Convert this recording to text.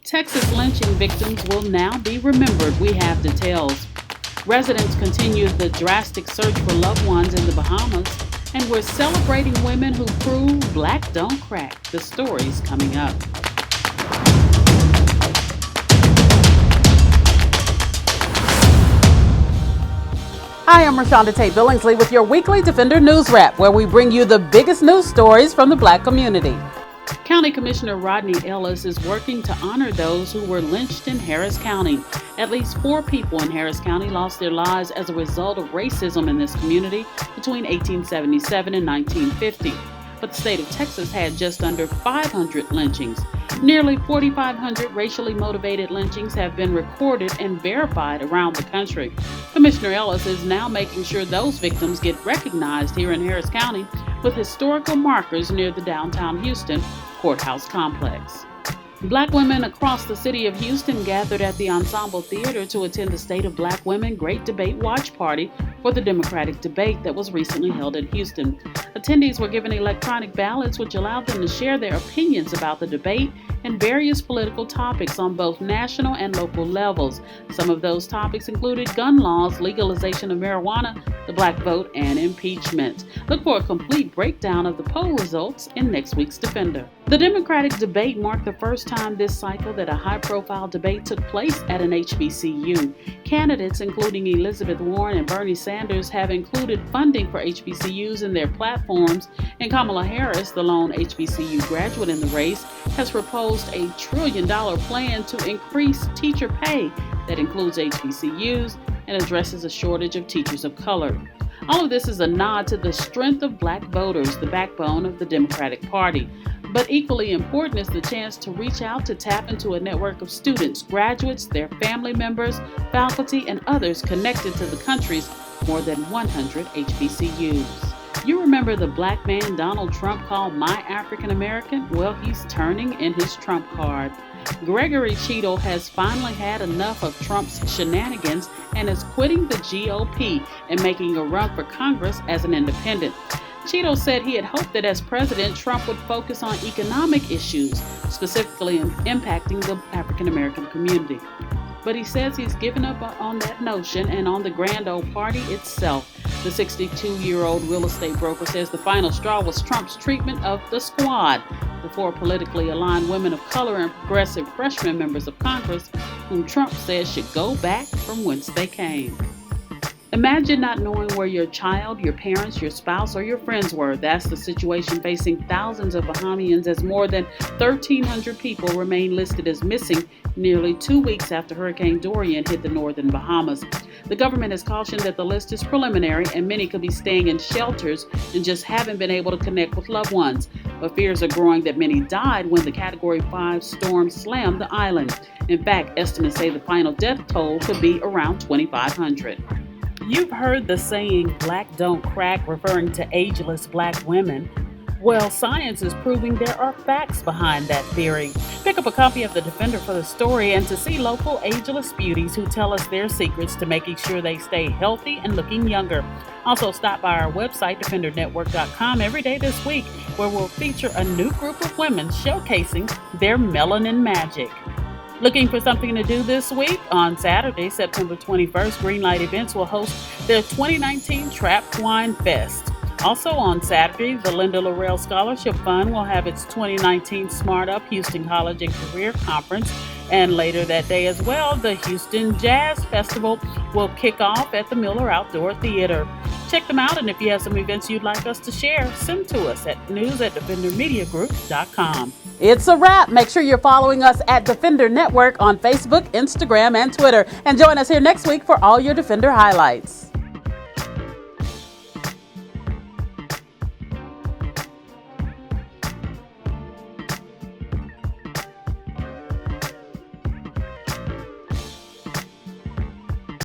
Texas lynching victims will now be remembered. We have details. Residents continue the drastic search for loved ones in the Bahamas, and we're celebrating women who prove black don't crack. The story's coming up. Hi, I'm ReShonda Tate Billingsley with your weekly Defender NewsWrap, where we bring you the biggest news stories from the black community. County Commissioner Rodney Ellis is working to honor those who were lynched in Harris County. At least 4 people in Harris County lost their lives as a result of racism in this community between 1877 and 1950. But the state of Texas had just under 500 lynchings. Nearly 4,500 racially motivated lynchings have been recorded and verified around the country. Commissioner Ellis is now making sure those victims get recognized here in Harris County with historical markers near the downtown Houston courthouse complex. Black women across the city of Houston gathered at the Ensemble Theater to attend the State of Black Women Great Debate Watch Party for the Democratic debate that was recently held in Houston. Attendees were given electronic ballots which allowed them to share their opinions about the debate and various political topics on both national and local levels. Some of those topics included gun laws, legalization of marijuana, the black vote, and impeachment. Look for a complete breakdown of the poll results in next week's Defender. The Democratic debate marked the first time this cycle that a high-profile debate took place at an HBCU. Candidates, including Elizabeth Warren and Bernie Sanders, have included funding for HBCUs in their platforms, and Kamala Harris, the lone HBCU graduate in the race, has proposed a $1 trillion plan to increase teacher pay that includes HBCUs and addresses a shortage of teachers of color. All of this is a nod to the strength of black voters, the backbone of the Democratic Party. But equally important is the chance to reach out to tap into a network of students, graduates, their family members, faculty, and others connected to the country's more than 100 HBCUs. You remember the black man Donald Trump called My African American? Well, he's turning in his Trump card. Gregory Cheadle has finally had enough of Trump's shenanigans and is quitting the GOP and making a run for Congress as an independent. Cheadle said he had hoped that as president, Trump would focus on economic issues, specifically impacting the African American community. But he says he's given up on that notion and on the grand old party itself. The 62-year-old real estate broker says the final straw was Trump's treatment of the squad, the 4 politically aligned women of color and progressive freshman members of Congress, whom Trump says should go back from whence they came. Imagine not knowing where your child, your parents, your spouse, or your friends were. That's the situation facing thousands of Bahamians as more than 1,300 people remain listed as missing nearly 2 weeks after Hurricane Dorian hit the northern Bahamas. The government has cautioned that the list is preliminary and many could be staying in shelters and just haven't been able to connect with loved ones. But fears are growing that many died when the Category 5 storm slammed the island. In fact, estimates say the final death toll could be around 2,500. You've heard the saying, black don't crack, referring to ageless black women. Well, science is proving there are facts behind that theory. Pick up a copy of The Defender for the story and to see local ageless beauties who tell us their secrets to making sure they stay healthy and looking younger. Also, stop by our website, defendernetwork.com, every day this week, where we'll feature a new group of women showcasing their melanin magic. Looking for something to do this week? On Saturday, September 21st, Greenlight Events will host their 2019 Trap Wine Fest. Also on Saturday, the Linda Laurel Scholarship Fund will have its 2019 Smart Up Houston College and Career Conference. And later that day as well, the Houston Jazz Festival will kick off at the Miller Outdoor Theater. Check them out, and if you have some events you'd like us to share, send to us at news@defendermediagroup.com. It's a wrap. Make sure you're following us at Defender Network on Facebook, Instagram, and Twitter. And join us here next week for all your Defender highlights.